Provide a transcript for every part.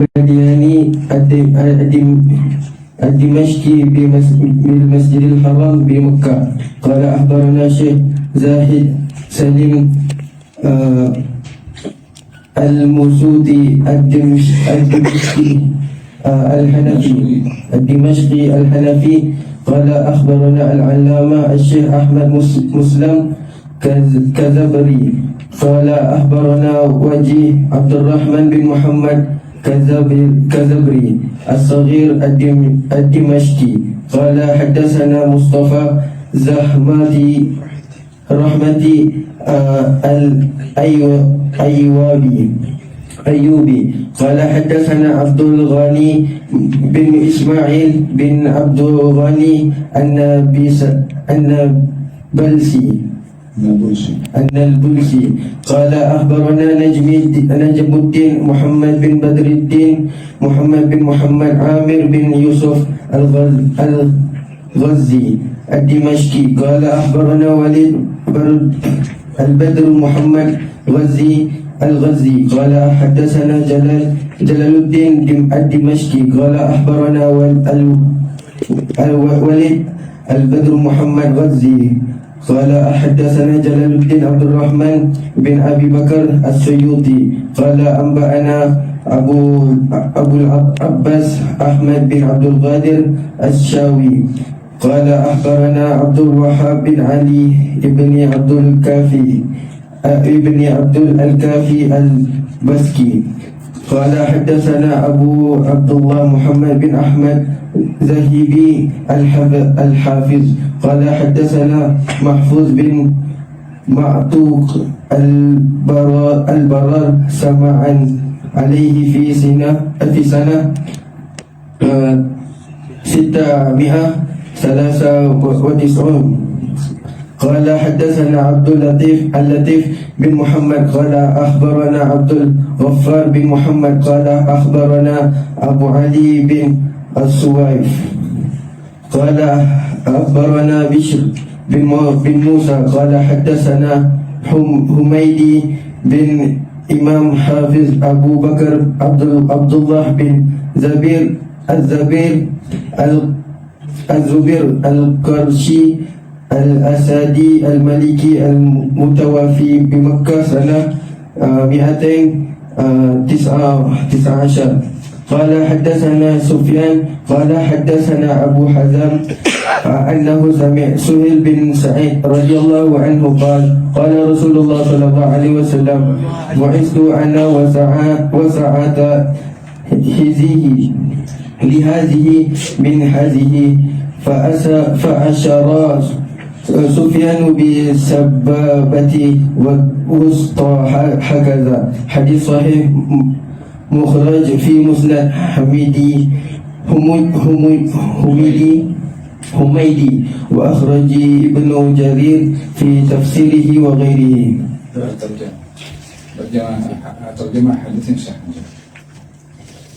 المدياني الدمشقي بالمسجد الحرام بمكة. قال أخبرنا شيخ زاهد سليم المسودي الدمشقي الحنفي. قال أخبرنا العلامة الشيخ أحمد مسلم كذبري. قال أخبرنا وجيه عبد الرحمن بن محمد كذبري الصغير الدمشقي. قال حدثنا مصطفى زحمتي رحمتي الأيوبي. قال حدثنا عبد الغني بن إسماعيل بن عبد الغني النابلسي. قال أخبرنا نجم الدين محمد بن بدر الدين محمد بن محمد عامر بن يوسف الغزي الدمشقي. قال أخبرنا وليد البدر محمد الغزي. قال حدثنا جلال الدين الدمشقي. قال أخبرنا وليد البدر محمد غزي. قال حدثنا جلال الدين عبد الرحمن بن أبي بكر السيوطي. قال أنبأنا أبو العباس أحمد بن عبد القادر الشاوي. قال أخبرنا عبد الوهاب بن علي بن عبد الكافي البسكي. قال حدثنا أبو عبد الله محمد بن أحمد زهيبي الحافظ. قال حدثنا محفوظ بن معتوق البرار سمعا عليه في سنة 693. قال حدثنا عبد اللطيف بن محمد. قال أخبرنا عبد الغفار بن محمد. قال أخبرنا أبو علي بن السويف. قال أخبرنا بشر بن موسى. قال حدثنا حميدي بن إمام حافظ أبو بكر عبد الله بن الزبير القرشي الأسدي المالكي المتوفي بمكة سنة 219. قال حدثنا سفيان. قال حدثنا أبو حزام أنه سمع سهيل بن سعيد رضي الله عنه قال رسول الله صلى الله عليه وسلم بعثت أنا وسعة لهذه من هذه فأشار سفيان بسبابة وسطى هكذا. حديث صحيح مخرج في مسند حميدي وأخرج ابن جرير في تفسيره وغيره. Terjemah hadisnya sah.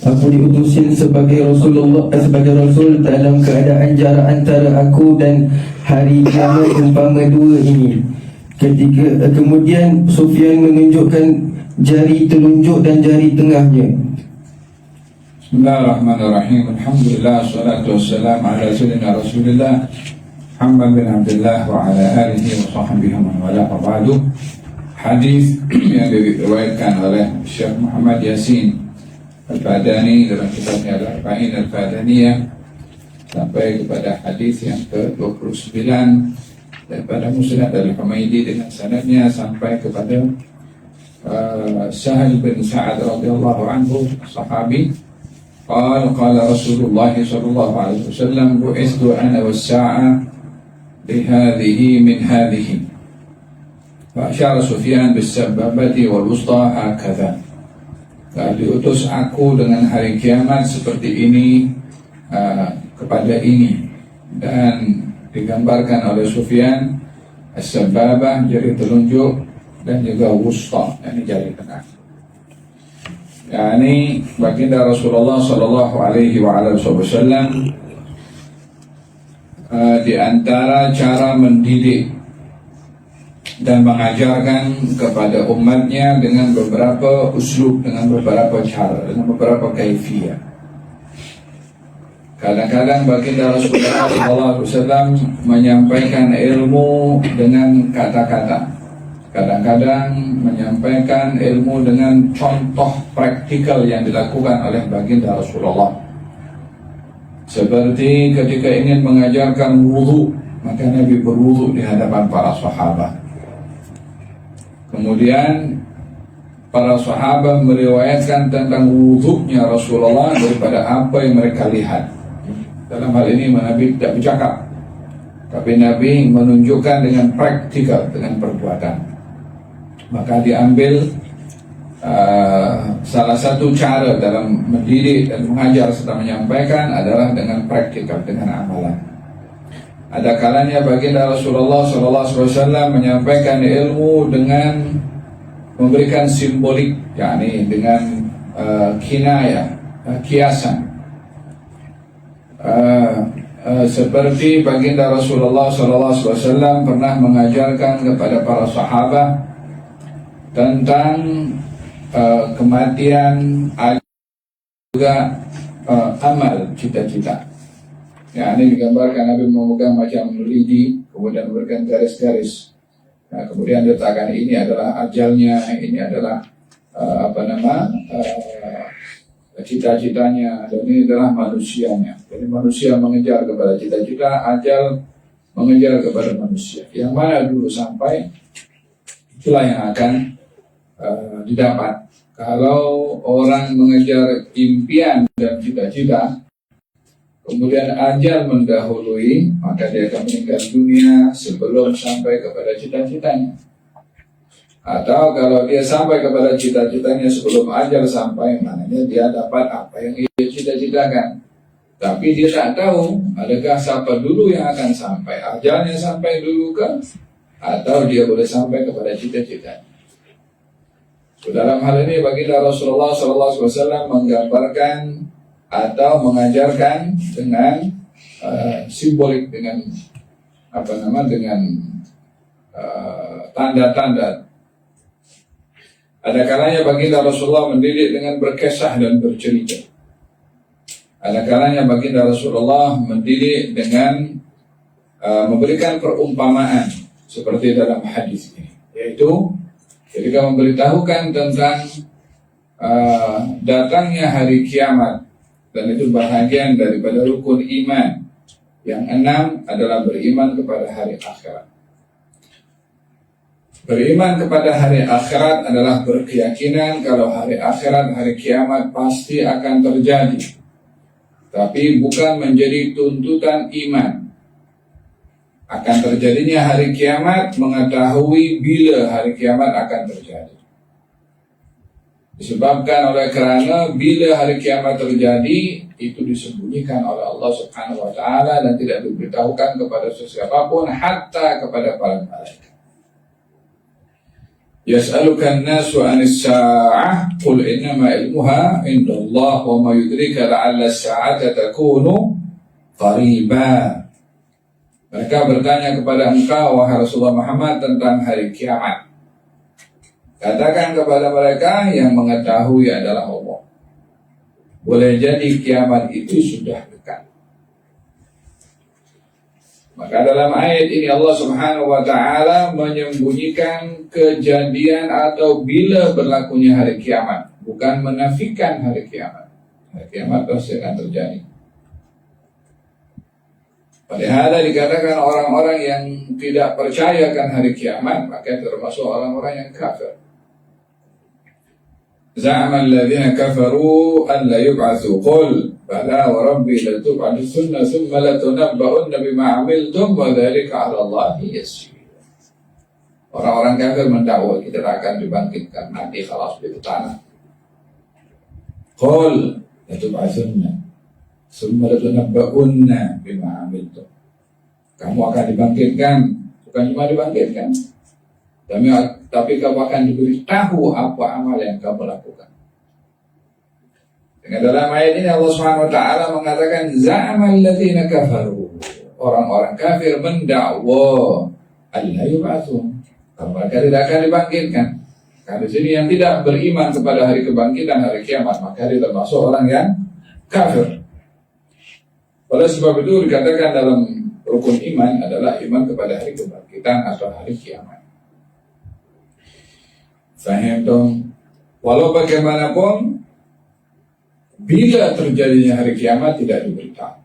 Aku diutusin sebagai Rasul dalam keadaan jarak antara aku dan hari kiamat umpama dua ini. Kemudian Sufyan menunjukkan jari telunjuk dan jari tengahnya. Bismillahirrahmanirrahim. Alhamdulillah, salatu wassalam ala sayyidina Rasulillah Muhammad bin Abdullah wa ala alihi wa sahbihi wa wala ba'du. Hadis yang diriwayatkan oleh Syekh Muhammad Yasin Al-Badani dalam kitabnya Al-Arba'in Al-Badaniyah sampai kepada hadis yang ke-29 daripada Musnad Al-Humaidi dengan sanadnya sampai kepada Sahal bin Sa'ad radhiyallahu anhu sahabi. Qala Rasulullah sallallahu alaihi wasallam bu'istu ana was-sa'a bihadhihi min hadhihi. Fa asyara Sufyan bis-sababati wal-wusta hakadha. Diutus aku dengan hari kiamat seperti ini kepada ini, dan digambarkan oleh Sufyan as-sababah jari telunjuk dan juga wusta yakni jari tengah. Yani baginda Rasulullah sallallahu alaihi wasallam di antara cara mendidik dan mengajarkan kepada umatnya dengan beberapa uslub, dengan beberapa cara, dengan beberapa kaifiyah. Kadang-kadang baginda Rasulullah SAW menyampaikan ilmu dengan kata-kata. Kadang-kadang menyampaikan ilmu dengan contoh praktikal yang dilakukan oleh baginda Rasulullah. Seperti ketika ingin mengajarkan wudu, maka Nabi berwudu di hadapan para sahabat. Kemudian para sahabat meriwayatkan tentang wudunya Rasulullah daripada apa yang mereka lihat. Dalam hal ini Nabi tidak bercakap, tapi Nabi menunjukkan dengan praktikal, dengan perbuatan. Maka diambil salah satu cara dalam mendidik dan mengajar serta menyampaikan adalah dengan praktikal, dengan amalan. Ada kalanya baginda Rasulullah SAW menyampaikan ilmu dengan memberikan simbolik, yakni dengan kinayah, kiasan. Seperti baginda Rasulullah SAW pernah mengajarkan kepada para sahabat tentang kematian, juga amal, cita-cita. Ya, ini digambarkan Nabi memegang macam lidi, kemudian memberikan garis-garis. Nah, kemudian letakkan ini adalah ajalnya, ini adalah cita-citanya, dan ini adalah manusianya. Jadi manusia mengejar kepada cita-cita, ajal mengejar kepada manusia. Yang mana dulu sampai, itulah yang akan didapat. Kalau orang mengejar impian dan cita-cita, kemudian ajal mendahului, maka dia akan meninggal dunia sebelum sampai kepada cita-citanya. Atau kalau dia sampai kepada cita-citanya sebelum ajal sampai, maknanya dia dapat apa yang dia cita-citakan. Tapi dia tak tahu, adakah siapa dulu yang akan sampai, ajalnya sampai dulu kan? Atau dia boleh sampai kepada cita-citanya. Dalam hal ini baginda Rasulullah SAW menggambarkan atau mengajarkan dengan simbolik, dengan dengan tanda-tanda. Ada kalanya baginda Rasulullah mendidik dengan berkisah dan bercerita. Ada kalanya baginda Rasulullah mendidik dengan memberikan perumpamaan seperti dalam hadis ini, yaitu ketika memberitahukan tentang datangnya hari kiamat, dan itu bahagian daripada rukun iman. Yang 6 adalah beriman kepada hari akhirat. Beriman kepada hari akhirat adalah berkeyakinan kalau hari akhirat, hari kiamat pasti akan terjadi, tapi bukan menjadi tuntutan iman. Akan terjadinya hari kiamat, mengetahui bila hari kiamat akan terjadi. Disebabkan oleh kerana bila hari kiamat terjadi, itu disembunyikan oleh Allah Subhanahu wa Ta'ala dan tidak diberitahukan kepada sesiapapun, hatta kepada para malaikat. Yas'alukan nasu 'anis sa'ah qul innama ilmuha indallah wa ma yudrika la'alla as-sa'ata takunu qariba. Mereka bertanya kepada engkau, wahai Rasulullah Muhammad, tentang hari kiamat. Katakan kepada mereka, yang mengetahui adalah Allah. Boleh jadi kiamat itu sudah dekat. Maka dalam ayat ini Allah Subhanahu wa Ta'ala menyembunyikan kejadian atau bila berlakunya hari kiamat, bukan menafikan hari kiamat. Hari kiamat pasti akan terjadi. Padahal dikatakan orang-orang yang tidak percayakan hari kiamat, maka termasuk orang-orang yang kafir. Za'ama alladhina kafaru an la yub'atsu qul bala wa rabbi la tub'atsunna thumma la tunabba'unna bima 'amiltum wa dhalika 'ala Allahi yasir. Orang-orang kafir mendakwa kita akan dibangkitkan nanti kalau di tanah. Qul la tub'atsunna thumma la tunabba'unna bima 'amiltum. Kamu akan dibangkitkan, bukan cuma dibangkitkan, tapi kamu akan diberitahu apa amal yang kamu lakukan. Dengan dalam ayat ini Allah Subhanahu wa Ta'ala mengatakan za'amal ladzina kafaru. Orang-orang kafir mendakwa Allah yub'atsun, mereka tidak akan dibangkitkan. Karena di sini yang tidak beriman kepada hari kebangkitan, hari kiamat, maka dia termasuk orang yang kafir. Oleh sebab itu dikatakan dalam rukun iman adalah iman kepada hari kebangkitan atau hari kiamat. Faham dong? Walau bagaimanapun, bila terjadinya hari kiamat tidak diberitahu.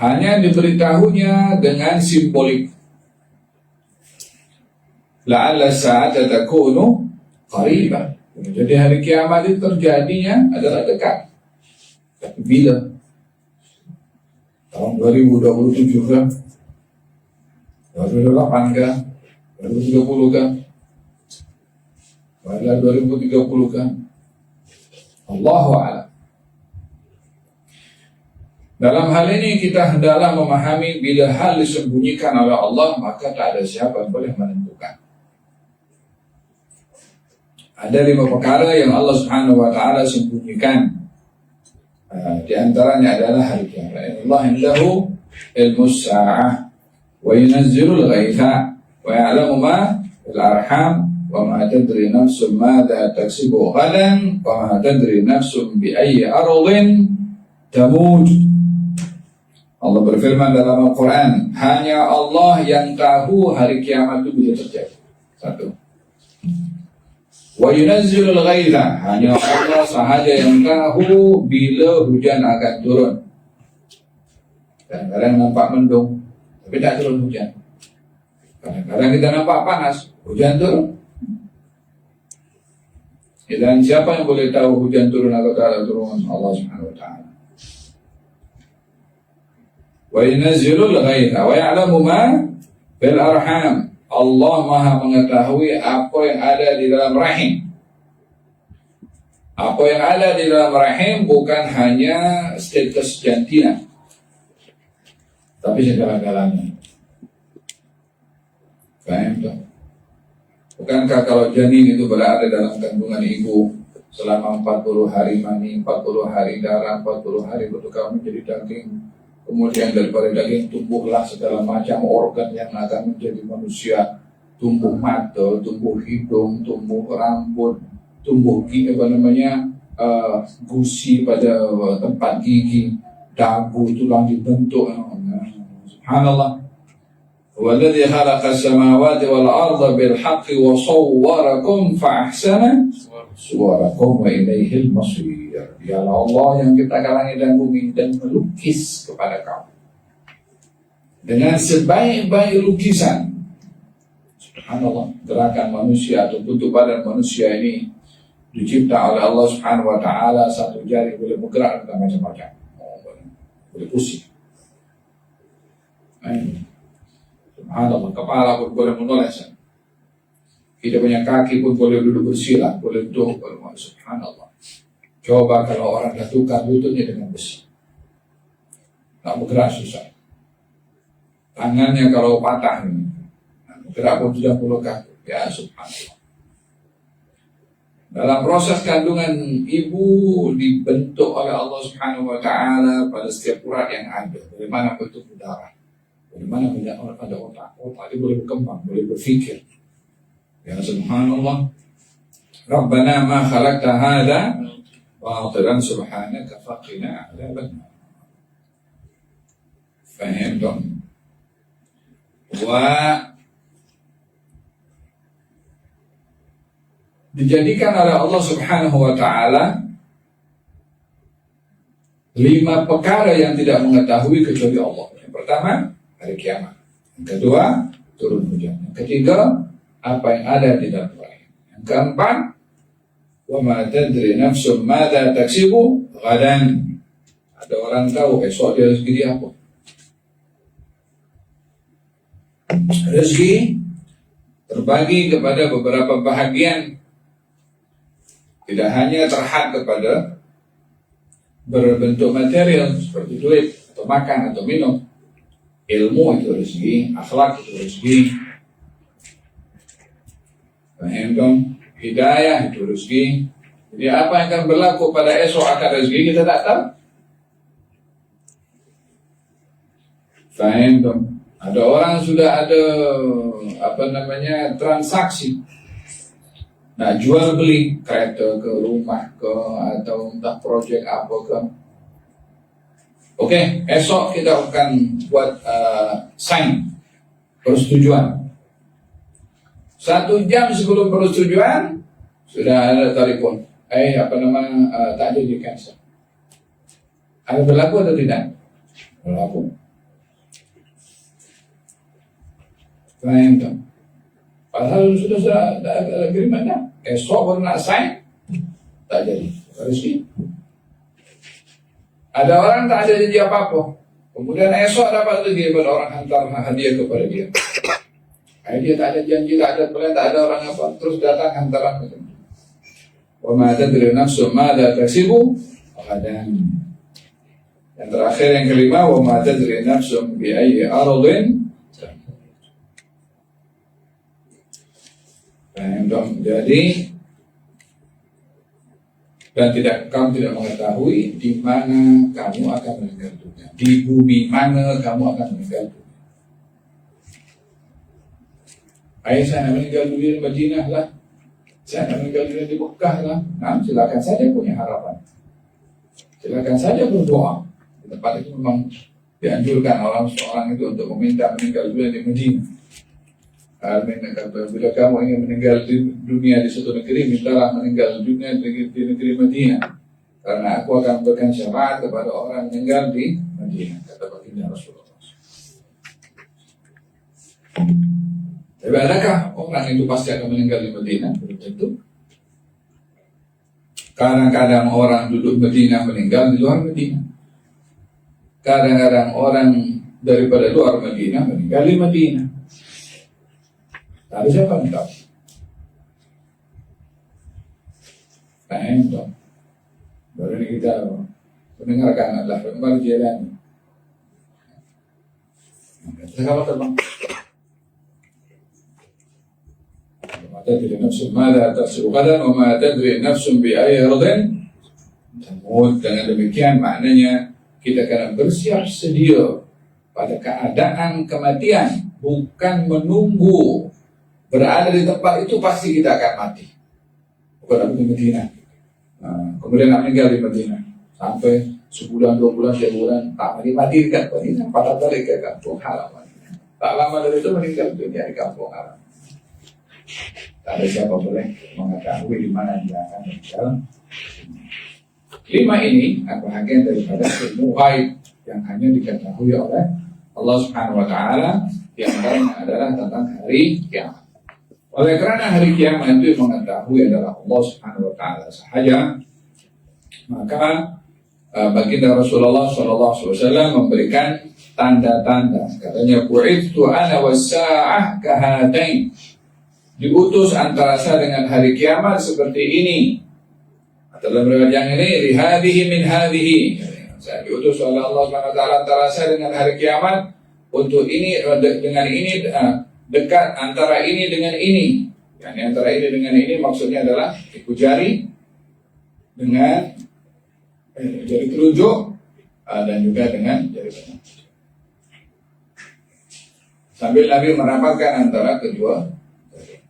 Hanya diberitahunya dengan simbolik. La'alla sa'ata takunu qaribah. Jadi hari kiamat itu terjadinya adalah dekat. Tapi bila? Tahun 2027 kan? 2008 kan? 2030 kan? Pada 2030 kan? Allahu a'lam. Dalam hal ini kita hendaklah memahami bila hal disembunyikan oleh Allah, maka tak ada siapa yang boleh menentukan. Ada 5 perkara yang Allah Subhanahu wa taala sembunyikan. Di antaranya adalah hari kiamat. Allah indahu ilmus sa'ah wa yunazzilul ghaitha wa ya'lamu ma fil arham wa ma tadri nafsun madza taksibu ghadan wa ma tadri nafsun bi ayyi ardhin tamut. Allah berfirman dalam Al-Quran, hanya Allah yang tahu hari kiamat itu bisa terjadi. 1. Wa yunazzilul ghaitha, hanya Allah sahaja yang tahu bila hujan akan turun. Kadang-kadang nampak mendung, tapi tak turun hujan. Kadang-kadang kita nampak panas, hujan turun. Dan siapa yang boleh tahu hujan turun atau tak turun? Allah Subhanahu wa taala. Wa yunazzilul ghaitha wa ya'lamu ma fil arham. Allah Maha mengetahui apa yang ada di dalam rahim. Apa yang ada di dalam rahim bukan hanya status jantina, tapi segala-galanya. Paham tak? Bukankah kalau janin itu berada dalam kandungan ibu selama 40 hari mani, 40 hari darah, 40 hari bertukar menjadi daging, kemudian daripada daging tumbuhlah segala macam organ yang akan menjadi manusia. Tumbuh mata, tumbuh hidung, tumbuh rambut, tumbuh gusi pada tempat gigi, dagu, tulang dibentuk. Subhanallah. Walladzi khalaqas samawati wal arda bil haqqi wa sawwarakum fa ahsana suwarakum wa ilaihil masir. Ya Allah yang ciptakan langit dan bumi dan melukis kepada kamu dengan sebaik-baik lukisan. Subhanallah, gerakan manusia atau bentuk badan manusia ini dicipta oleh Allah Subhanahu wa taala. Satu jari boleh bergerak dengan macam-macam. Boleh pusing. Subhanallah, kepala pun boleh menulis. Kita punya kaki pun boleh duduk bersila, boleh duduk. Subhanallah. Coba kalau orang jatuhkan lututnya dengan besi, tak bergerak susah. Tangannya kalau patah, bergerak pun sudah puluh kaki. Ya subhanallah. Dalam proses kandungan ibu dibentuk oleh Allah Subhanahu wa taala pada setiap urat yang ada. Bagaimana bentuk darah, bagaimana bentuk pada otak. Otak dia boleh berkembang, boleh berfikir. Ya subhanallah. Rabbana ma khalaqta hadza batilan subhanaka faqina adzaban. Faham dong? Dijadikan oleh Allah Subhanahu wa taala 5 perkara yang tidak mengetahui kecuali Allah. Yang pertama, hari kiamat. Yang kedua, turun hujan. Yang ketiga, apa yang ada di dalam rahim. Yang keempat, wa ma tadri nafsun madza taksibu ghadan. Ada orang tahu esok dia rezeki dia apa. Rezeki terbagi kepada beberapa bahagian. Tidak hanya terhad kepada berbentuk material seperti duit atau makan atau minum. Ilmu itu rezeki, akhlak itu rezeki. Hidayah itu rezeki. Jadi apa yang akan berlaku pada esok akan rezeki kita tak tahu. Faham dong? Ada orang sudah ada transaksi, nah jual beli kereta ke rumah ke atau entah proyek apa ke. Oke, esok kita akan buat sign persetujuan. 1 jam sebelum persetujuan sudah ada telepon. Tak jadi di cancel. Ada berlaku atau tidak? Berlaku. Faham tak? Padahal sudah ada agreement dah. Esok baru nak sign, tak jadi. Rezeki. Ada orang tak ada janji apa-apa. Kemudian esok dapat lagi daripada orang hantar hadiah kepada dia. Dia tak ada janji, tak ada plan, tak ada orang apa, terus datang hantaran macam itu. Wa ma tadri nafsun madza taksibu ghadan. Yang terakhir yang kelima, wa ma tadri nafsun bi ayyi ardin. Jadi dan kamu tidak mengetahui di mana kamu akan meninggal dunia, di bumi mana kamu akan meninggal dunia. Saya nak meninggal dunia di Madinah lah, saya nak meninggal dunia di Mekah lah. Nah, silakan saja punya harapan, silakan saja berdoa. Di tempat itu memang dianjurkan seorang itu untuk meminta meninggal dunia di Madinah. Bila kamu ingin meninggal dunia di suatu negeri, mintalah meninggal dunia di negeri Madinah, karena aku akan memberikan syafaat kepada orang meninggal di Madinah, kata baginda Rasulullah. Tapi adakah orang itu pasti akan meninggal di Madinah? Belum tentu. Kadang-kadang orang duduk Madinah meninggal di luar Madinah. Kadang-kadang orang daripada luar Madinah meninggal di Madinah. Tapi siapa yang tahu? Tahu. Baru ini kita mendengarkan adalah Umar Jalani. Sekarang terbang. Ma tadri nafsun madza taksibu ghadan wa ma tadri nafsun bi ayyi ardin tamut. Dengan demikian maknanya kita akan bersiap sedia pada keadaan kematian, bukan menunggu. Berada di tempat itu pasti kita akan mati. Bukan di Madinah. Kemudian nak meninggal di Madinah sampai sebulan, 2 bulan, 3 bulan tak mati dekat Madinah, patah balik ke kampung halaman. Tak lama dari itu meninggal dunia di kampung halaman. Tak ada siapa boleh mengetahui di mana dia akan meninggal. 5 ini bahagian daripada ilmu ghaib yang hanya diketahui oleh Allah Subhanahu wa taala, yang adalah tentang hari kiamat. Oleh kerana hari kiamat itu mengetahui adalah Allah Subhanahu wa taala sahaja, maka baginda Rasulullah SAW memberikan tanda-tanda. Katanya, bu'ithtu ana was-sa'ah kahadain. Diutus antara saya dengan hari kiamat seperti ini. Dalam riwayat yang ini, lihadihi min hadihi. Saya diutus oleh Allah Subhanahu wa taala antara saya dengan hari kiamat untuk ini dengan ini, dekat antara ini dengan ini. Yani antara ini dengan ini maksudnya adalah iku jari dengan jari telunjuk dan juga dengan jari tengah. Sambil Nabi merapatkan antara kedua jari.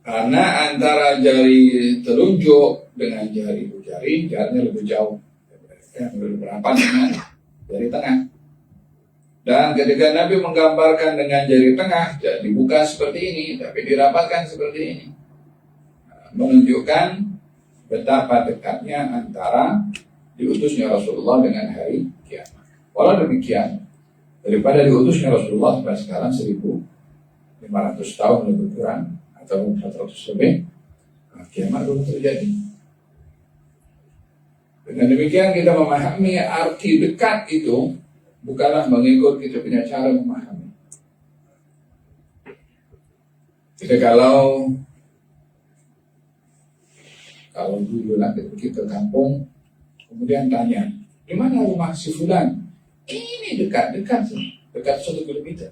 Karena antara jari telunjuk dengan jari jari, jaraknya lebih jauh, lebih berapat dengan jari tengah. Dan ketika Nabi menggambarkan dengan jari tengah, jadi dibuka seperti ini, tapi dirapatkan seperti ini, menunjukkan betapa dekatnya antara diutusnya Rasulullah dengan hari kiamat. Walau demikian, daripada diutusnya Rasulullah sampai sekarang 1500 tahun lebih kurang atau 400 lebih, kiamat belum terjadi. Dengan demikian kita memahami arti dekat itu bukanlah mengikut kita punya cara memahami. Jadi kalau dulu nanti kita kampung, kemudian tanya, di mana rumah si Fulan? Ini dekat 1 kilometer.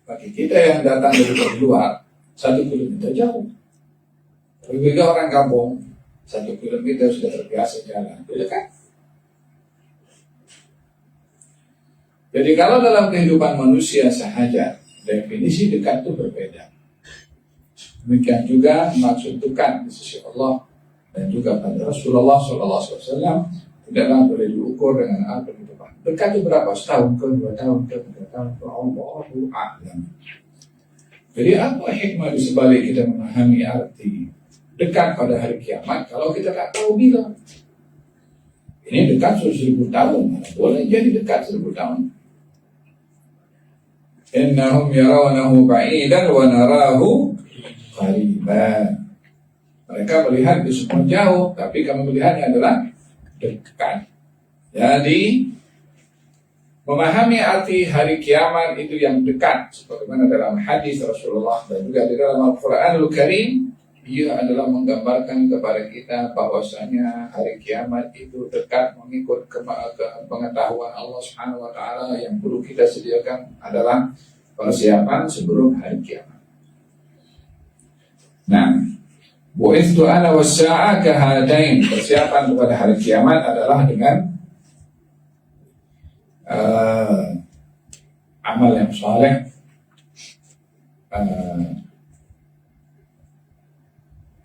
Bagi kita yang datang dari luar, 1 kilometer jauh. Berbeda orang kampung, 1 kilometer sudah terbiasa jalan, dekat. Jadi kalau dalam kehidupan manusia sahaja, definisi dekat itu berbeda. Demikian juga maksud dekat di sisi Allah dan juga pada Rasulullah SAW tidaklah boleh diukur dengan apa di depan. Dekat itu berapa? Setahun ke, 2 tahun ke, 3 tahun ke, Allahu a'lam. Jadi apa hikmah di sebalik kita memahami arti dekat pada hari kiamat kalau kita tak tahu bila? Ini dekat 1000 tahun, boleh jadi dekat 1000 tahun. Innahum yarawnahu ba'idan wa narahu qariban. Mereka melihat itu semua jauh, tapi kami melihatnya adalah dekat. Jadi memahami arti hari kiamat itu yang dekat, sebagaimana dalam hadis Rasulullah dan juga di dalam Al-Quranul Karim, ia adalah menggambarkan kepada kita bahwasanya hari kiamat itu dekat mengikut pengetahuan Allah Subhanahu wa taala. Yang perlu kita sediakan adalah persiapan sebelum hari kiamat. Nah, bu'ithu ana was-sa'a kahadain. Persiapan kepada hari kiamat adalah dengan amal yang saleh,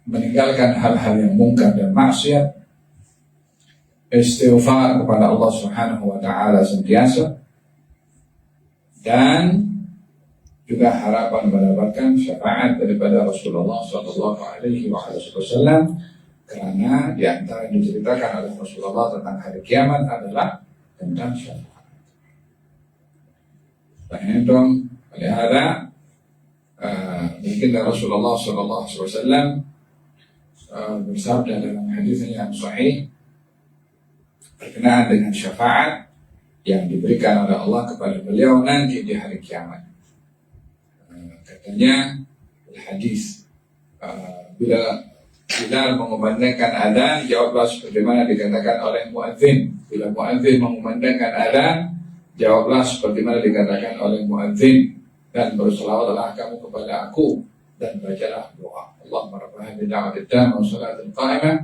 meninggalkan hal-hal yang mungkar dan maksiat, istighfar kepada Allah Subhanahu wa taala sentiasa, dan juga harapan mendapatkan syafaat daripada Rasulullah sallallahu alaihi wasallam, karena di antara yang diceritakan oleh Rasulullah tentang hari kiamat adalah tentang syafaat. Fahimtum? Olehada mungkin Rasulullah sallallahu alaihi wasallam bersabda dalam hadisnya yang sahih berkenaan dengan syafaat yang diberikan oleh Allah kepada beliau nanti di hari kiamat. Katanya hadis, bila Bilal mengumandangkan adzan, jawablah sebagaimana dikatakan oleh muadzin. Bila muadzin mengumandangkan adzan, jawablah sebagaimana dikatakan oleh muadzin, dan berselawatlah kamu kepada aku dan bacalah doa. Allahumma rabb hadhihi ad-da'wati at-tammah wa salatil qa'imah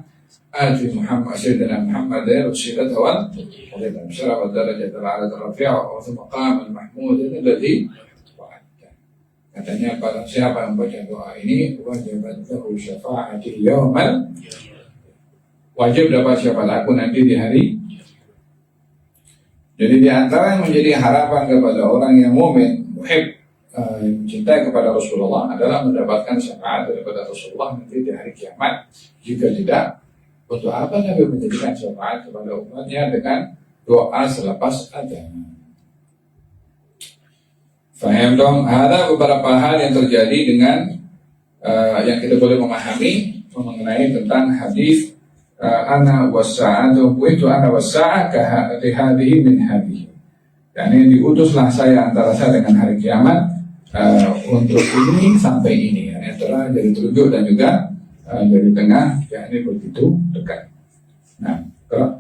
ati Muhammad sayyidina Muhammad al-wasilata wal fadilata syarafa darajat al-'ala ar-rafi'a wa maqam al-mahmud alladhi wa'adta. Katanya pada siapa yang baca doa ini wajibat lahu syafa'ati yaumal, wajib dapat syafaat aku nanti di hari. Jadi di antara yang menjadi harapan kepada orang yang mukmin, muhib, mencintai kepada Rasulullah adalah mendapatkan syafaat daripada Rasulullah nanti di hari kiamat. Jika tidak, untuk apa Nabi menjadikan syafaat kepada umatnya dengan doa selepas adzan? Faham dong? Ada beberapa hal yang terjadi dengan yang kita boleh memahami mengenai tentang hadis ana wasa'atu itu ana wasa'a kahadihi min hadihi. Yani diutuslah saya antara saya dengan hari kiamat untuk ini sampai ini, yani antara jadi telunjuk dan juga dari tengah, yakni begitu dekat. Nah, kalau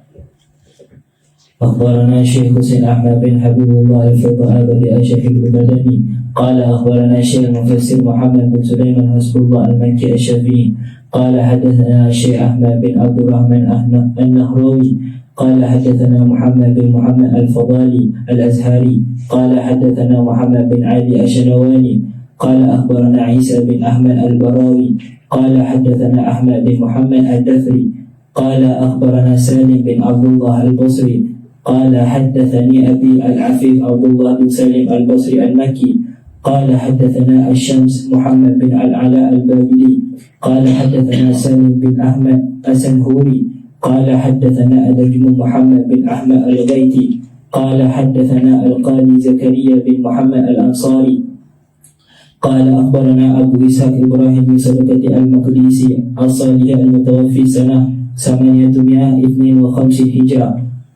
أخبرنا الشيخ حسين أحمد بن حبيب الله الفضاء بن أشرف البدني قال أخبرنا الشيخ المفسر محمد بن سليمان حسب الله المكي الشافعي قال حدثنا الشيخ أحمد بن عبد الرحمن النهروي قال حدثنا محمد بن محمد الفضالي الأزهري قال حدثنا محمد بن علي الشنواني قال أخبرنا عيسى بن أحمد البراوي قال حدثنا أحمد بن محمد الدثري قال أخبرنا سالم بن عبد الله البصري قال حدثني أبي العفيف عبد الله بن سالم البصري المكي قال حدثنا الشمس محمد بن العلاء البابلي قال حدثنا سالم بن أحمد السنهوري قال حدثنا النجم محمد بن أحمد الغيثي قال حدثنا القاضي زكريا بن محمد الأنصاري قال أخبرنا أبو إسحاق إبراهيم بن صدقة المقدسي الصالح المتوفي سنة 852 هجرة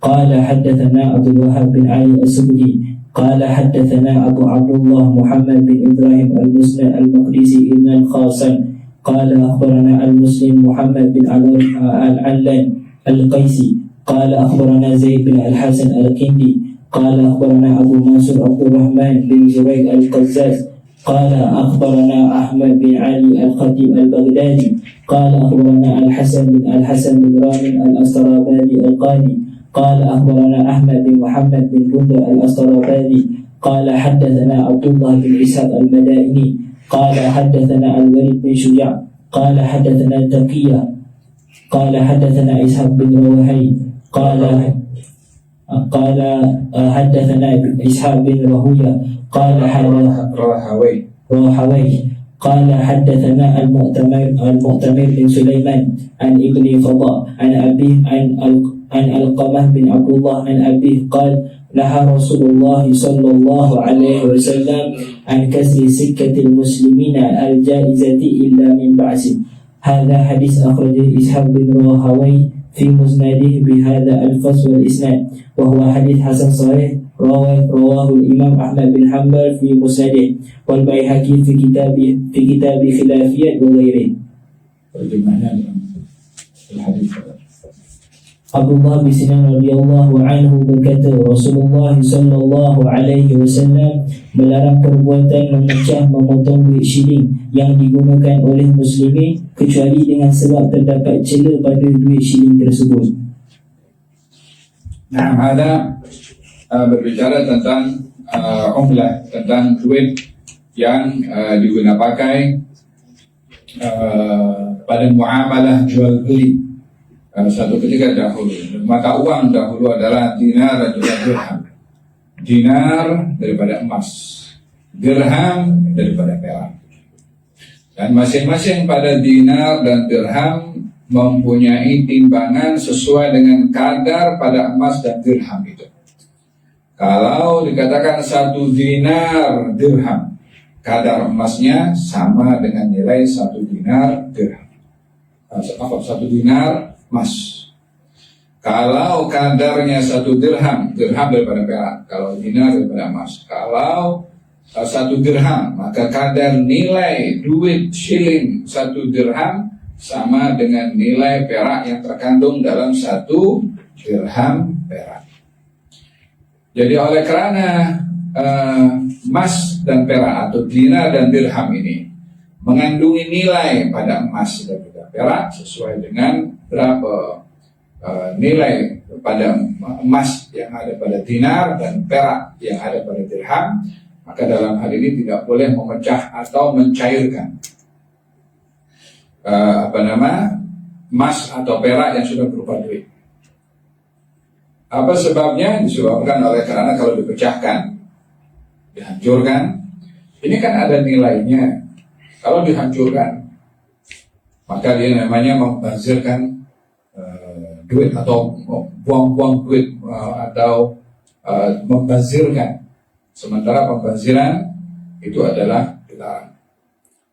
قال حدثنا عبد الوهاب بن علي السبكي قال حدثنا أبو عبد الله محمد بن إبراهيم المسند المقدسي ابن الخاصن قال أخبرنا المسلم محمد بن العلان القيسي قال أخبرنا زيد بن الحسن الكندي قال أخبرنا أبو منصور عبد الرحمن بن زبيد القزاز قال أخبرنا أحمد بن علي الخطيب البغدادي قال أخبرنا الحسن بن رامي الأسترابادي القاضي قال أخبرنا أحمد بن محمد بن بندر الأسطرابادي قال حدثنا عبد الله بن إسحاق المدائني قال حدثنا الوليد بن شجاع قال حدثنا تقية قال حدثنا إسحاق بن روحي قال حدثنا إسحاق بن رهوية قال روحوي قال حدثنا المؤتمر بن سليمان عن ابن فضاء عن أبيه عن القمة بن عبد الله عن أبيه قال نهى رسول الله صلى الله عليه وسلم عن كسر سكة المسلمين الجائزة إلا من بعث. هذا حديث أخرجه إسحاق بن راهوي في مسنده بهذا الفصل والإسناد وهو حديث حسن صحيح رواه الإمام أحمد بن حنبل في مسنده والبيهقي في كتاب خلافية وغيره. Abdullah bin Sinan radhiyallahu anhu berkata, Rasulullah sallallahu alaihi wasallam melarang perbuatan memotong duit shilling yang digunakan oleh muslimin kecuali dengan sebab terdapat celah pada duit shilling tersebut. Nah, ada berbicara tentang umlah, tentang duit yang digunakan pakai pada muamalah jual beli. Satu ketika dahulu, mata uang dahulu adalah dinar dan juga dirham. Dinar daripada emas, dirham daripada perak. Dan masing-masing pada dinar dan dirham mempunyai timbangan sesuai dengan kadar pada emas dan dirham itu. Kalau dikatakan 1 dinar dirham, kadar emasnya sama dengan nilai 1 dinar dirham. 1 dinar emas. Kalau kadarnya 1 dirham daripada perak. Kalau dinar daripada emas. Kalau 1 dirham, maka kadar nilai duit shilling 1 dirham sama dengan nilai perak yang terkandung dalam 1 dirham perak. Jadi oleh kerana emas dan perak atau dinar dan dirham ini mengandungi nilai pada emas dan juga perak sesuai dengan berapa nilai pada emas yang ada pada dinar dan perak yang ada pada dirham, maka dalam hal ini tidak boleh memecah atau mencairkan emas atau perak yang sudah berupa duit. Apa sebabnya? Disebabkan oleh karena kalau dipecahkan, dihancurkan, ini kan ada nilainya. Kalau dihancurkan, maka dia namanya membazirkan duit atau buang-buang duit atau membazirkan. Sementara pembaziran itu adalah dilarang.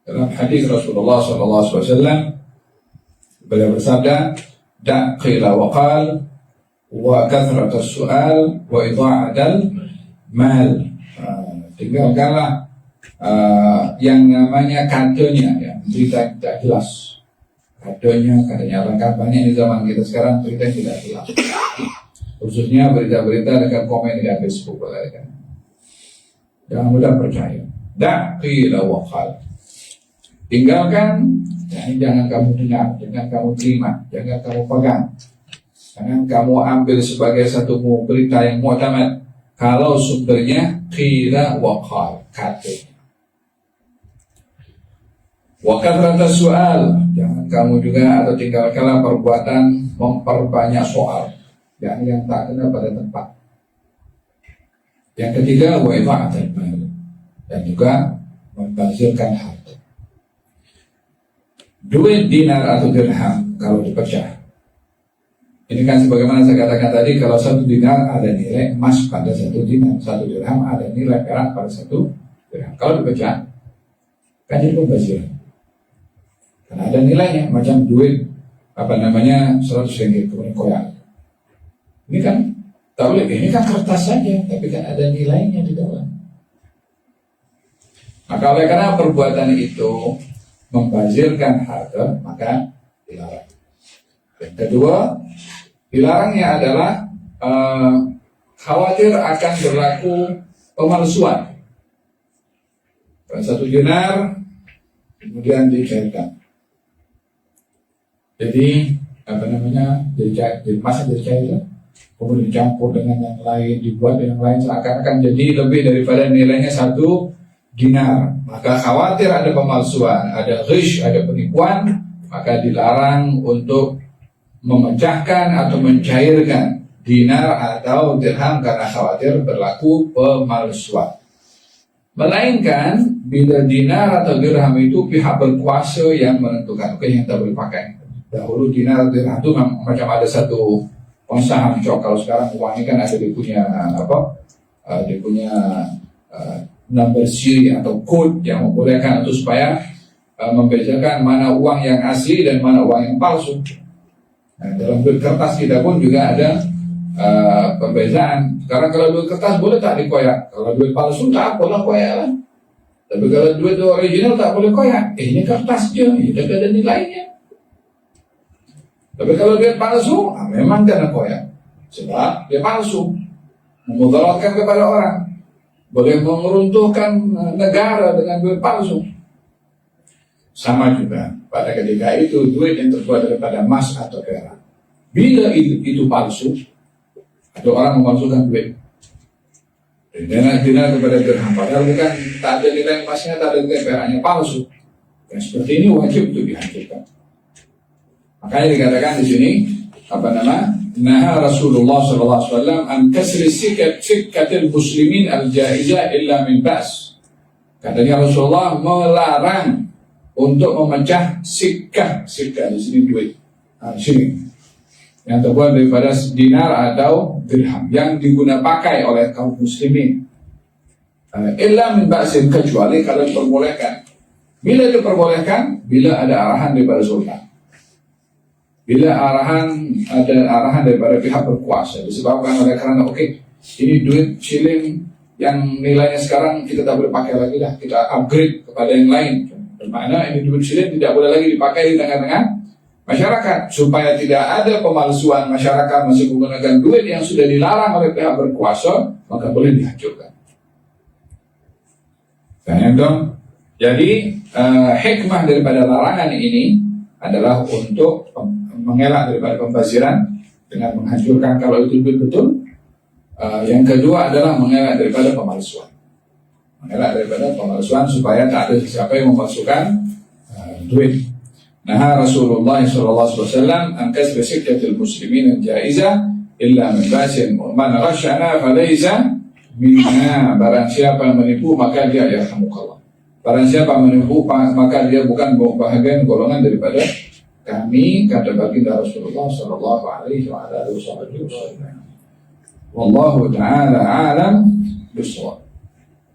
Dalam hadis Rasulullah SAW, beliau bersabda, "Da' qila wa qal wa kathratus su'al wa idha'atal mal." Tinggalkanlah yang namanya kadonya, ya, berita tidak jelas. Katanya lengkap banyak di zaman kita sekarang, berita tidak jelas. Khususnya berita-berita dekat komen di Facebook, kan. Jangan mudah percaya. Qila wa qal. Tinggalkan, jangan kamu dengar, jangan kamu terima, jangan kamu pegang, jangan kamu ambil sebagai satu berita yang mu'tamad kalau sumbernya qila wa qal, katanya. Wa kathratus su'al, jangan kamu juga atau tinggalkanlah perbuatan memperbanyak soal yang tak kena pada tempat. Yang ketiga, wa idha'atul mal, dan juga membazirkan harta. Duit dinar atau dirham kalau dipecah, ini kan sebagaimana saya katakan tadi, kalau 1 dinar ada nilai emas pada 1 dinar, 1 dirham ada nilai perak pada 1 dirham. Kalau dipecah, kan jadi pembaziran. Karena ada nilainya, macam duit 100 ringgit kemudian koyak. Ini kan tak boleh, ini kan kertas saja, tapi kan ada nilainya di dalam. Maka oleh karena perbuatan itu membazirkan harta, maka dilarang. Yang kedua, dilarangnya adalah khawatir akan berlaku pemalsuan. 1 dinar kemudian dicairkan. Jadi jadi masa jadi cair, kemudian dicampur dengan yang lain, dibuat dengan yang lain, seakan-akan jadi lebih daripada nilainya 1 dinar. Maka khawatir ada pemalsuan, ada ghish, ada penipuan, maka dilarang untuk memecahkan atau mencairkan dinar atau dirham karena khawatir berlaku pemalsuan. Melainkan bila dinar atau dirham itu pihak berkuasa yang menentukan, yang tak boleh pakai. Dahulu dinar atau dirham itu macam ada satu uang saham cok. Kalau sekarang uang ini kan ada dia punya dia punya number siri atau code yang membolehkan itu supaya membedakan mana uang yang asli dan mana uang yang palsu. Nah, dalam duit kertas kita pun juga ada perbezaan. Karena kalau duit kertas boleh tak dikoyak, kalau duit palsu tak boleh koyak lah. Tapi kalau duit original tak boleh koyak, ini kertas je, tidak ada nilainya. Tapi kalau duit palsu, memang kena koyak, sebab dia palsu, memudaratkan kepada orang, boleh meruntuhkan negara dengan duit palsu. Sama juga pada ketika itu duit yang terbuat daripada emas atau perak, bila itu palsu, ada orang memalsukan duit dinar kepada dirham, padahal bukan, tak ada nilai emasnya, tak ada nilai peraknya, palsu. Yang seperti ini wajib untuk dihancurkan. Makanya dikatakan di sini Naha Rasulullah SAW an kasri sikkatil muslimin al-jaizah illa min bas. Katanya Rasulullah melarang untuk memecah sikkah di sini duit, sini yang terbuat daripada dinar atau dirham yang digunakan pakai oleh kaum muslimin. Illa min ba'sin, kecuali kalau diperbolehkan. Bila diperbolehkan, bila ada arahan daripada sultan. Bila ada arahan daripada pihak berkuasa, disebabkan oleh karena ini duit shilling yang nilainya sekarang kita tak boleh pakai lagi dah, kita upgrade kepada yang lain. Bermakna ini duit shilling tidak boleh lagi dipakai di tengah-tengah masyarakat, supaya tidak ada pemalsuan, masyarakat masih menggunakan duit yang sudah dilarang oleh pihak berkuasa, maka boleh dihancurkan. Jadi hikmah daripada larangan ini adalah untuk mengelak daripada pembaziran dengan menghancurkan kalau itu duit betul. Yang kedua adalah mengelak daripada pemalsuan. Mengelak daripada pemalsuan supaya tak ada siapa yang memalsukan duit. Nah, Rasulullah SAW an kasbi sikkatil muslimin al-jaizah illa min basin man ghashana falaysa minna. Barang siapa yang menipu maka dia yarhamukallah. Barang siapa menipu maka dia bukan bahagian golongan daripada kami, kata baginda Rasulullah sallallahu alaihi wasallam. Wallahu ta'ala alam bisawab.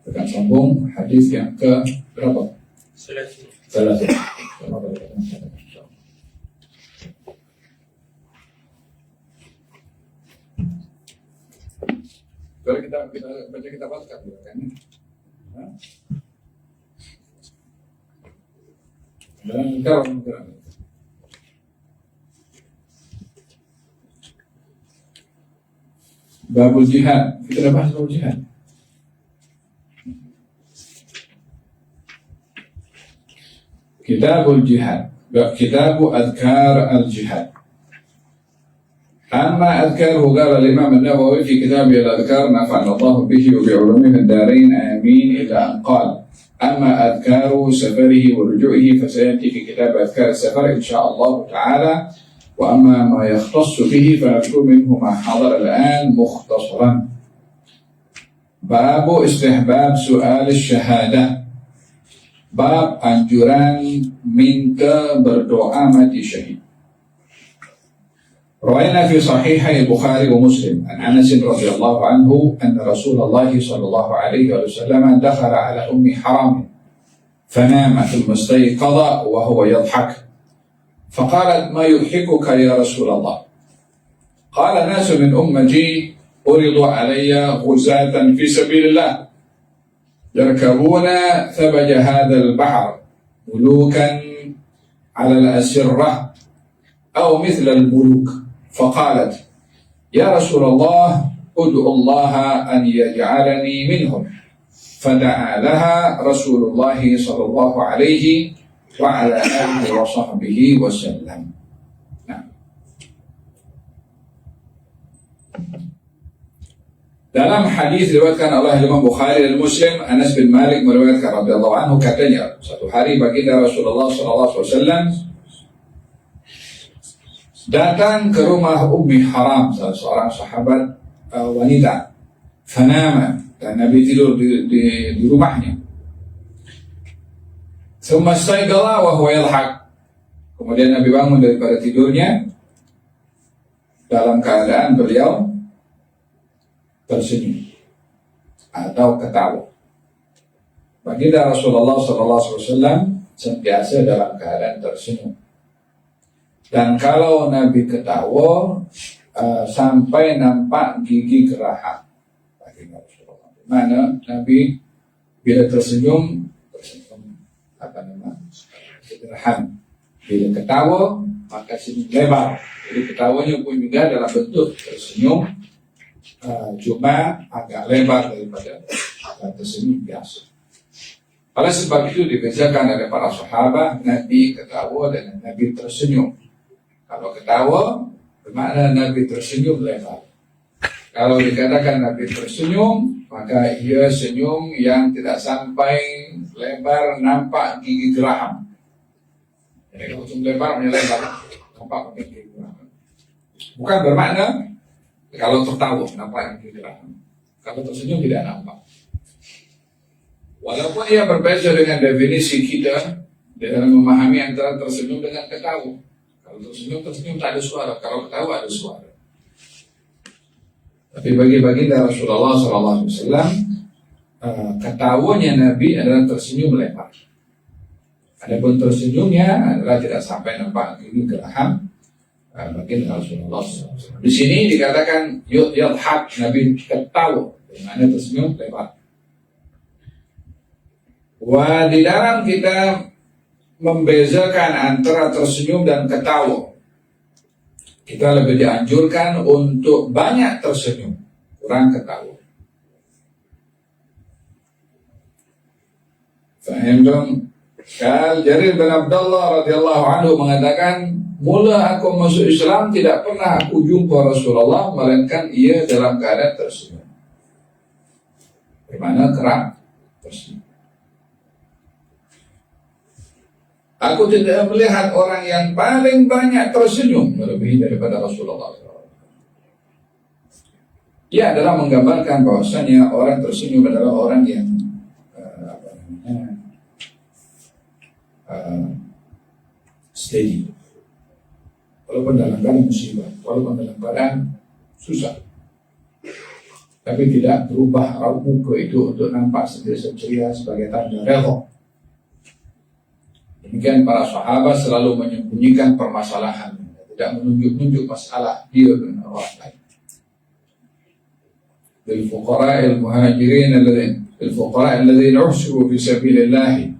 Kita sambung hadis yang ke berapa? Salah. Kalau kita baca kitab al-Qad kan? Dan kalau babul jihad, kita dah bahas babul jihad. Kitabul jihad, kitabu adhkar al-jihad. أما أذكاره قال الإمام النووي في كتابه الأذكار نفعنا الله به وبعلومه الدارين آمين إلى أن قال أما أذكار سفره ورجوعه فسيأتي في كتاب أذكار السفر إن شاء الله تعالى. وأما ما يختص به فنذكر منه ما حضر الآن مختصرا. باب استحباب سؤال الشهادة. باب anjuran minta berdoa mati syahid. روينا في صحيحي البخاري ومسلم عن أنس رضي الله عنه أن رسول الله صلى الله عليه وسلم دخل على أم حرام فنام ثم استيقظ وهو يضحك فقالت ما يضحكك يا رسول الله؟ قال ناس من أمتي عرضوا علي غزاة في سبيل الله يركبون ثبج هذا البحر ملوكا على الأسرة أو مثل الملوك. فقالت يا رسول الله ادعو الله أن يجعلني منهم. فدعا لها رسول الله صلى الله عليه وعلى آله وصحبه وسلم. Dalam hadis diriwayatkan oleh Imam Bukhari dan Muslim, Anas bin Malik meriwayatkan radhiyallahu anhu, katanya satu hari baginda Rasulullah SAW datang ke rumah Ummi Haram, salah seorang sahabat wanita. Fanama, dan Nabi tidur di rumahnya. Thumma istayqala wa huwa yadhhak. Kemudian Nabi bangun daripada tidurnya dalam keadaan beliau tersenyum atau ketawa. Baginda Rasulullah SAW sentiasa dalam keadaan tersenyum. Dan kalau Nabi ketawa sampai nampak gigi geraham. Baginda Rasulullah. Mana Nabi bila tersenyum geraham. Bila ketawa maka senyum lebar. Jadi ketawanya pun juga dalam bentuk tersenyum, cuma agak lebar daripada tersenyum biasa. Oleh sebab itu dibezakan oleh para sahabat, Nabi ketawa dan Nabi tersenyum. Kalau ketawa bermakna Nabi tersenyum lebar. Kalau dikatakan Nabi tersenyum, maka ia senyum yang tidak sampai lebar nampak gigi geraham. Jadi kalau senyum lebar lebar nampak gigi geraham. Bukan bermakna kalau tertawa nampak gigi geraham. Kalau tersenyum tidak nampak. Walaupun ia berbeza dengan definisi kita dalam memahami antara tersenyum dengan ketawa. Kalau tersenyum tak ada suara. Kalau ketawa ada suara. Tapi bagi baginda Rasulullah SAW, ketawanya Nabi adalah tersenyum lebar. Adapun tersenyumnya adalah tidak sampai nampak gigi geraham. Baginda Rasulullah SAW. Di sini dikatakan yadhhak, Nabi ketawa, dimana tersenyum lebar. Wah, di dalam kita membezakan antara tersenyum dan ketawa, kita lebih dianjurkan untuk banyak tersenyum, kurang ketawa. Faham dong? Jarir bin Abdullah radhiyallahu anhu mengatakan, mula aku masuk Islam tidak pernah aku jumpa Rasulullah melainkan ia dalam keadaan tersenyum. Bagaimana kerap tersenyum. Aku tidak melihat orang yang paling banyak tersenyum melebihi daripada Rasulullah. Ia adalah menggambarkan bahwasanya orang tersenyum adalah orang yang steady. Walaupun dalam keadaan musibah, walaupun dalam keadaan susah, tapi tidak berubah raut muka itu untuk nampak ceria sebagai tanda redha. Demikian para sahabat selalu menyembunyikan permasalahan, tidak menunjuk-nunjuk masalah dia dengan orang lain. Lil fuqara'il muhajirin alladhina uhsiru fi sabilillah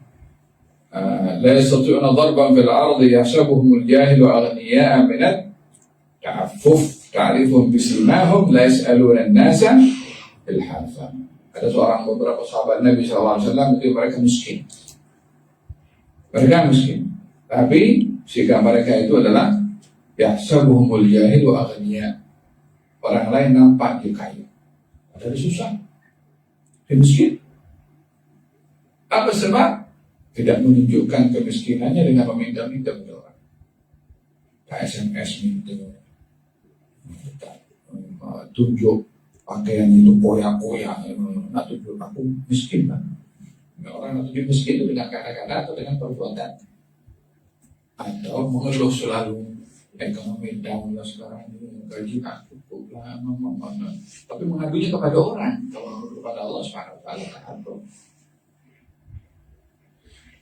la yastati'una darban fil ardi yahsabuhumul jahilu aghniya'a min at-ta'affuf ta'rifuhum bisimahum la yas'aluna an-nasa ilhafa. Ada seorang beberapa sahabat Nabi SAW itu mereka miskin. Mereka miskin, tapi sikap mereka itu adalah yahsabuhumul jahilu aghniya. Orang lain nampak dia kaya, padahal susah, dia miskin. Apa sebab? Tidak menunjukkan kemiskinannya dengan meminta-minta kepada orang. SMS minta, tunjuk pakaian itu koyak-koyak, nak tunjuk aku miskin kan? Orang yang tunjuk miskin itu dengan kata-kata atau dengan perbuatan, atau mengeluh selalu ekonomi down lah sekarang ini, gaji tak cukup lah, tapi mengadunya kepada orang, kalau kepada Allah SWT atau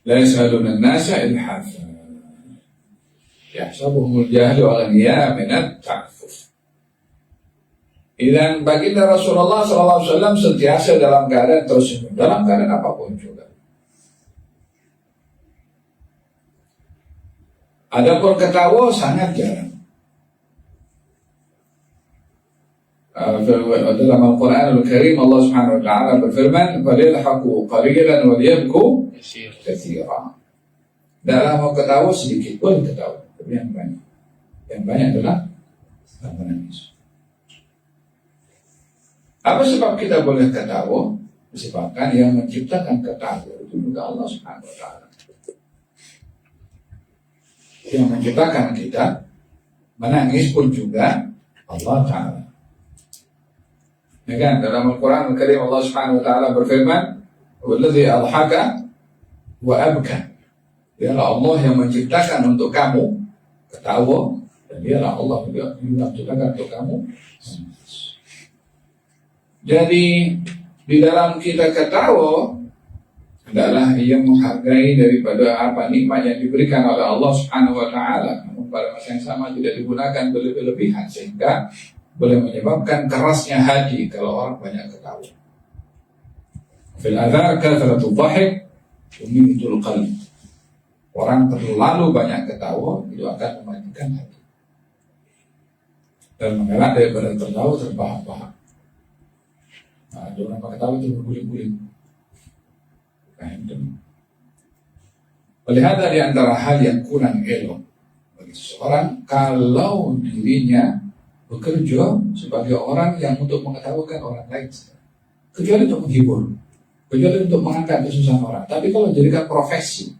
la yas'aluna an-nasa ilhafa yahsabuhumul jahilu aghniya min at-ta'affuf. Dan baginda Rasulullah SAW sentiasa dalam keadaan tersenyum, dalam keadaan apapun juga. Adapun ketawa sangat jarang. Dalam Al-Quran Al-Karim Allah Subhanahu Wa Taala berfirman, "Walilhaqu qalilan wa liyabku katsiran." Dalam mau ketawa sedikit pun ketawa, tapi yang banyak. Yang banyak adalah menangis. Apa sebab kita boleh ketawa? Disebabkan yang menciptakan ketawa itu juga Allah Subhanahu wa Ta'ala. Yang menciptakan kita menangis pun juga Allah Ta'ala. Ya kan? Dalam Al-Quran Al-Karim Allah Subhanahu wa Ta'ala berfirman, "Walladzi adhaka wa abka." Dialah Allah yang menciptakan untuk kamu ketawa, dan dialah Allah juga yang menciptakan untuk kamu. Jadi di dalam kita ketawa adalah ia menghargai daripada apa nikmat yang diberikan oleh Allah Subhanahu wa Ta'ala. Namun pada masa yang sama tidak digunakan berlebihan sehingga boleh menyebabkan kerasnya hati kalau orang banyak ketawa. Fil adzar kathratu dhahik tumitul qalb. Orang terlalu banyak ketawa itu akan mematikan hati dan mengelak daripada tertawa terbahak-bahak. Nah, orang ketawa itu berguling-guling. Melihat di antara hal yang kurang elok bagi seseorang kalau dirinya bekerja sebagai orang yang untuk mengetawakan orang lain, kecuali untuk menghibur, kecuali untuk mengangkat kesusahan orang. Tapi kalau jadikan profesi,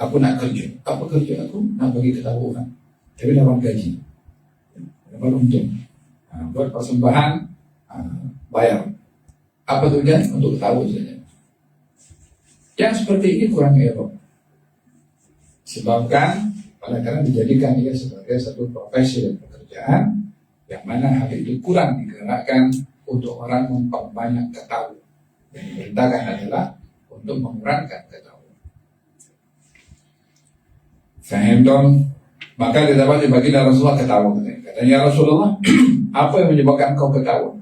aku nak kerja, apa kerja aku? Nak bagi ketawa orang, tapi dapat gaji, dapat untung, buat persembahan, bayar. Apa tujuan? Untuk ketawa saja. Yang seperti ini kurang elok. Sebabkan karena dijadikan ia sebagai satu profesi dan pekerjaan yang mana hal itu kurang digerakkan untuk orang memperbanyak ketawa. Yang diperintahkan adalah untuk mengurangkan ketawa. Faham dong? Maka didapat baginda Rasulullah ketawa. Katanya Rasulullah, apa yang menyebabkan kau ketawa?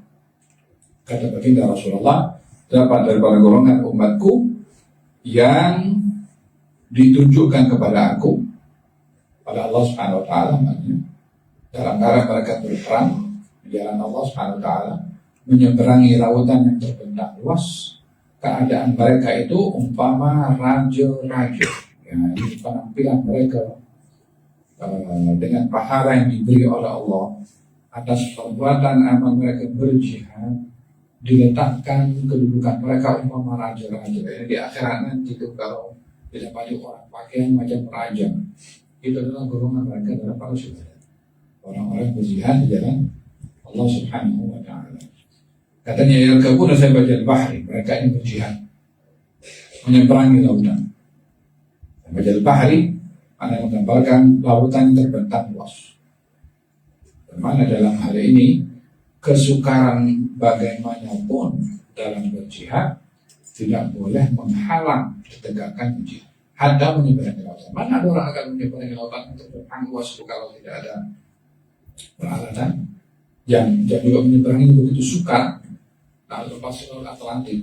Kata baginda Rasulullah, dapat daripada golongan umatku yang ditunjukkan kepada aku pada Allah Subhanahu wa Ta'ala, dalam cara mereka berperang di jalan Allah Subhanahu wa Ta'ala, menyeberangi lautan yang terbentang luas. Keadaan mereka itu umpama raja-raja. Ya, ini penampilan mereka dengan pahala yang diberi oleh Allah atas perbuatan amal mereka berjihad, diletakkan kedudukan mereka umpama raja-raja. Jadi di akhirat nanti itu kalau didapati orang pakaian macam raja, itu adalah golongan mereka adalah para syuhada, orang-orang berjihad di jalan Allah Subhanahu wa Ta'ala. Katanya yarkabuna saybajal bahri, mereka ini berjihad menyeberangi lautan. Saybajal bahri ada menggambarkan lautan yang terbentang luas. Bagaimana dalam hal ini kesukaran bagaimanapun dalam berjihad tidak boleh menghalang ditegakkan jihad. Ada menyeberangi lautan. Mana ada orang akan menyeberangi lautan untuk terbentang luas kalau tidak ada peralatan? Yang juga menyeberangi begitu sukar. Nah, lepas ke laut Atlantik,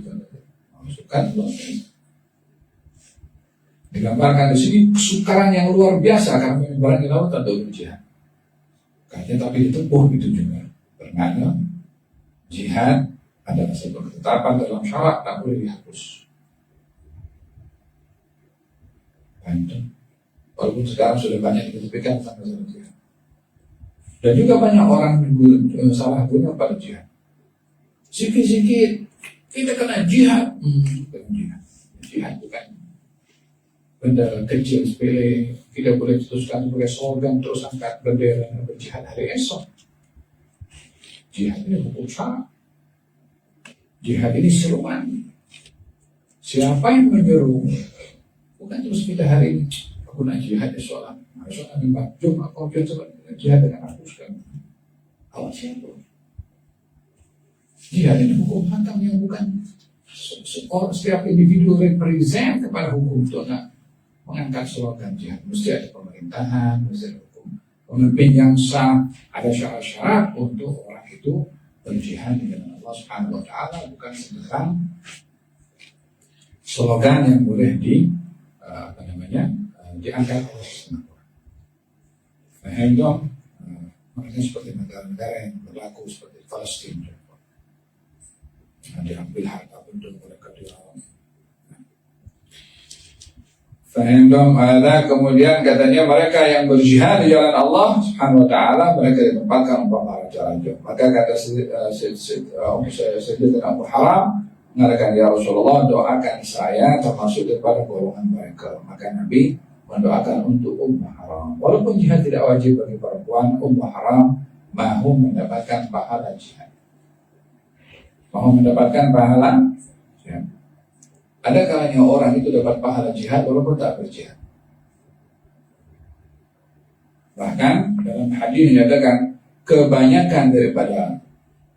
sukar digambarkan di sini kesukaran yang luar biasa karena menyeberangi lautan untuk berjihad. Katanya tapi ditempuh itu juga. Bermakna jihad adalah satu ketetapan dalam syarak tak boleh dihapus. Walaupun sekarang sudah banyak diketepikan tentang masalah jihad. Dan juga banyak orang salah guna pada jihad. Sikit-sikit kita kena jihad. Jihad bukan benda kecil sepele. Kita boleh teruskan sebagai slogan terus angkat bendera berjihad hari esok. Jihad ini hukum syarak. Jihad ini seruan. Siapa yang menyuruh? Bukan terus kita hari ini aku nak jihad esok lah. Esok kami jom aku coba jihad dengan aku sekarang. Awak siapa? Jihad ini hukum hakam yang bukan setiap individu represent kepada hukum itu nak mengangkat slogan jihad. Mesti ada pemerintahan, mesti ada hukum pemimpin yang sah, ada syarat-syarat untuk orang itu berjihad dengan Allah Subhanahu wa Ta'ala, bukan sekedar slogan yang boleh diangkat oleh semua. Faham dong? Makanya seperti negara-negara yang berlaku seperti Palestina, diambil harta benda mereka dilarang. Fahimtum ada. Kemudian katanya mereka yang berjihad di jalan Allah Subhanahu wa taala, mereka ditempatkan umpama raja-raja. Maka kata Sayyidina Abu Haram mengatakan, ya Rasulullah, doakan saya termasuk daripada golongan mereka. Maka Nabi mendoakan untuk Haram. Walaupun jihad tidak wajib bagi perempuan, Haram mahu mendapatkan pahala jihad. Mahu mendapatkan pahala jihad. Ada kalanya orang itu dapat pahala jihad walaupun tak berjihad. Bahkan dalam hadis dinyatakan kebanyakan daripada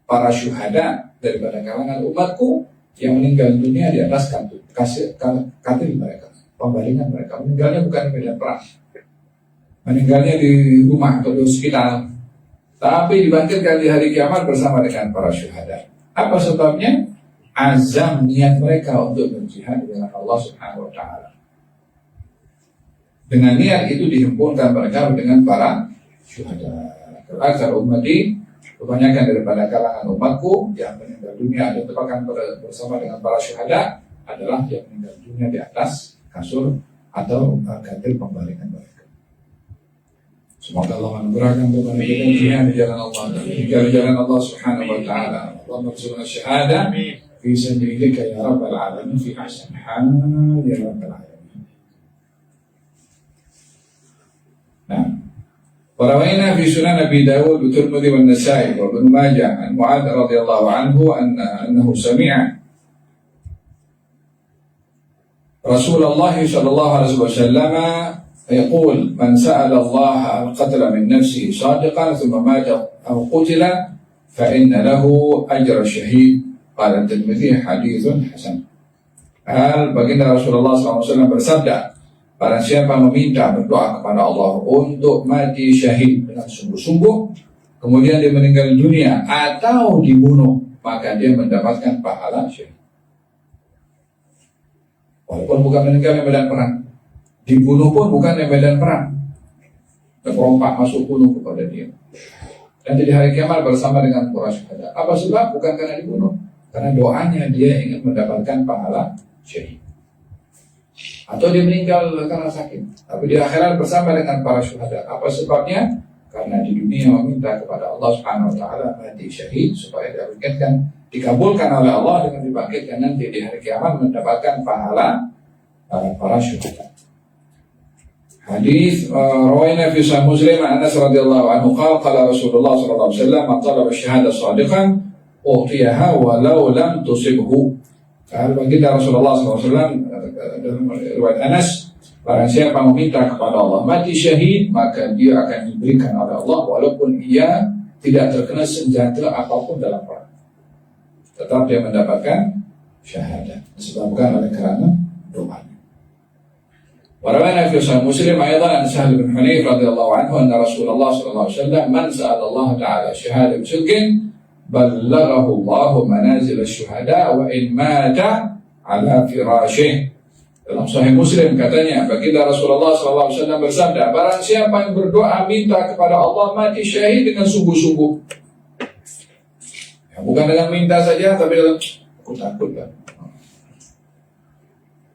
para syuhada daripada kalangan umatku yang meninggal dunia di atas katil mereka, pembalingan mereka. Meninggalnya bukan di medan perang, meninggalnya di rumah atau di hospital, tapi dibangkitkan di hari kiamat bersama dengan para syuhada. Apa sebabnya? Azam niat mereka untuk berjihad dengan Allah Subhanahu wa taala. Dengan niat itu dihimpunkan mereka dengan para syuhada. Agar ummati, kebanyakan daripada kalangan umatku yang meninggal dunia dan ditempatkan bersama dengan para syuhada adalah yang meninggal dunia di atas kasur atau katil pembalingan mereka. Semoga Allah menganugerahkan kepada kita jihad di jalan Allah, di jalan Allah Subhanahu wa taala. Allahumma arzuqna syahada fi sabilika ya rabbal alamin fi ahsan hal ya rabbal alamin. Nah, وروينا في سنن أبي داود والترمذي والنسائي وابن ماجه عن معاذ رضي الله عنه أنه سمع رسول الله صلى الله عليه وسلم يقول من سأل الله القتل من نفسه صادقا ثم مات أو قتل فإن له أجر الشهيد. قال الترمذي حديث حسن. Baginda Rasulullah SAW bersabda, barang siapa meminta berdoa kepada Allah untuk mati syahid dengan sungguh-sungguh, kemudian dia meninggal dunia atau dibunuh, maka dia mendapatkan pahala syahid. Walaupun bukan meninggal di medan perang, dibunuh pun bukan di medan perang, terperompak masuk bunuh kepada dia. Dan di hari kiamat bersama dengan para syuhada. Apa sebab? Bukan karena dibunuh, karena doanya dia ingin mendapatkan pahala syahid. Atau dia meninggal karena sakit, tapi di akhirat bersama dengan para syuhada. Apa sebabnya? Karena di dunia meminta kepada Allah Subhanahu wa taala mati syahid supaya dikabulkan oleh Allah dengan dibangkitkan nanti di hari kiamat mendapatkan pahala para syuhada. Hadis rawaina fi sahih Muslim Anas radhiyallahu anhu qala Rasulullah sallallahu alaihi wasallam man talaba syahada shadiqan utiyaha walau lam tusibhu. Kalau baginda Rasulullah SAW dalam riwayat Anas, barang siapa meminta kepada Allah mati syahid, maka dia akan diberikan oleh Allah walaupun ia tidak terkena senjata apapun dalam perang, tetap dia mendapatkan syahadat disebabkan oleh kerana doanya. Warawana fi sahih Muslim aidan an Sahal bin Hunayf radhiyallahu anhu anna Rasulullah sallallahu alaihi wasallam man sa'ala Allah ta'ala syahada bisidqin ballaghahu Allah manazil asy-syuhada wa in mata ala firashih. Dalam Sahih Muslim katanya, baginda Rasulullah SAW bersabda, barang siapa yang berdoa minta kepada Allah mati syahid dengan sungguh-sungguh, ya, bukan dengan minta saja, tapi dalam aku takut kan,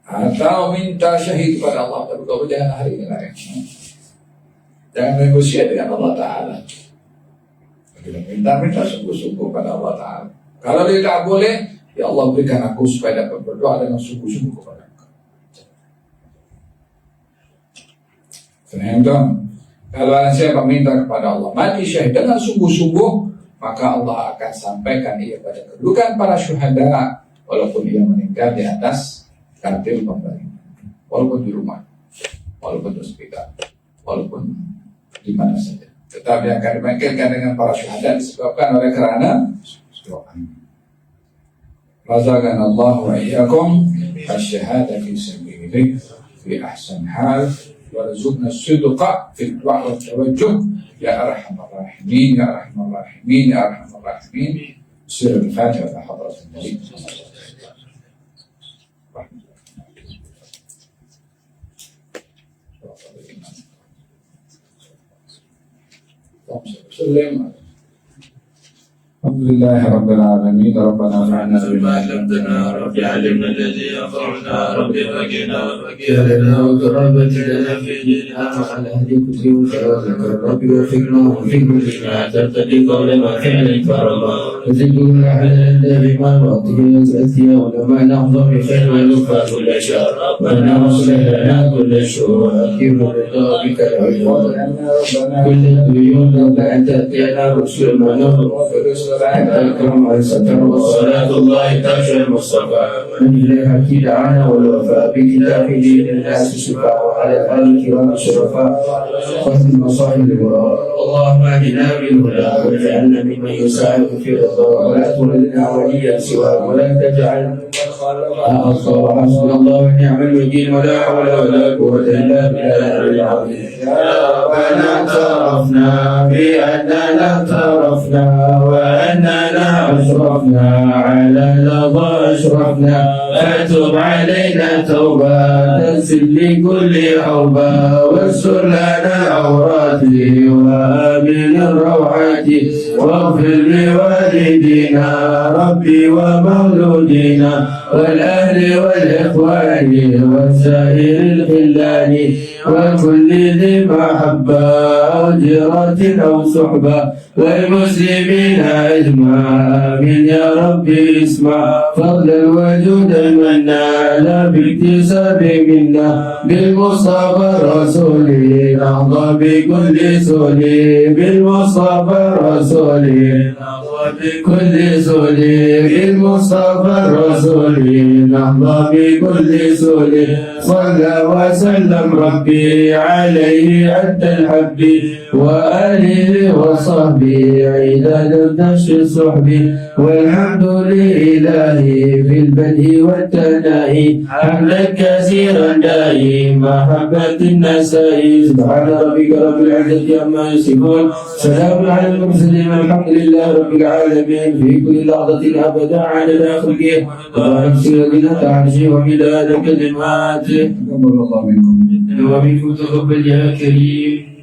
atau minta syahid kepada Allah, tapi kau jangan hari ini lah, jangan negosiasi dengan Allah Ta'ala. Minta sungguh-sungguh pada Allah Ta'ala. Kalau dia tak boleh, ya Allah berikan aku supaya dapat berdoa dengan sungguh-sungguh kepada Engkau. Faham? Kalau siapa minta kepada Allah mati syahid dengan sungguh-sungguh, maka Allah akan sampaikan ia pada kedudukan para syuhada, walaupun ia meninggal di atas katil pembalingan, walaupun di rumah, walaupun di hospital, walaupun di mana saja. Tetapi akan dibangkitkan dengan para syuhada disebabkan oleh kerana doa. Razaqana Allah wa iyyakum asy-syahada fi sabilihi fi ahsan hal wa rizqna as-sidqa fi ad-du'a wa tawajjuh ya arhamar rahimin ya arhamar rahimin ya arhamar rahimin. Surah Al-Fatihah ila hadratin Nabi. Sallam الحمد لله رب العالمين. ربنا انفعنا بما علمتنا رب علمنا الذي ينفعنا رب فقنا وفقنا لنا وقربت لنا في ديننا وعلى أهل كتب وشهادك رب وفقنا وفقنا بما ترتدي قول وفعل كرما وزدنا على بما وأطيه وزأتي ولما نحظى بخير ونفع كل شر ربنا واصلح لنا كل شر وأكيد رضا بك العفو كل الديون قبل أن تأتينا رسل ونور حتى الكرم والستر صلاة الله تغشى المصطفى من إليها دعانا والوفاء بكتابه للناس شفاء وعلى الآل الكرام الشرفاء ختم المصائب الغراء اللهم اهدنا بالهدى واجعلنا ممن يساعد في رضا ولا تولنا وليا سواك ولا تجعل أخطر حسبنا الله ونعم الوكيل ولا حول ولا قوة إلا بالله العظيم يا ربنا اعترفنا بأننا اعترفنا وأننا أشرفنا على لظى أشرفنا فتب علينا توبة تغفر لكل عوبة واستر لنا العورات وآمن الروعات واغفر لوالدينا ربي ومولودينا والأهل والإخوان وسائر الخلان وكل ذي محبة أو جيرة أو صحبة والمسلمين أجمع آمين يا ربي اسمع فضل الوجود المنان باكتساب منا بالمصطفى الرسول نهضى بكل سول بالمصطفى الرسول نهضى بكل سول بالمصطفى الرسول نهضى بكل سول صلى وسلم ربي عليه عد الحب وآله وصحبه عداد النشر الصحب والحمد لله في البدء والتناهي حمدا كثيرا دائم محبة النساء سبحان ربك رب العزة عما يصفون سلام على المرسلين الحمد لله رب العالمين في كل لحظة أبدا عدد خلقه وبارك سيدنا تعرشي ومداد كلماته تقبل الله منكم. ومنكم تقبل يا كريم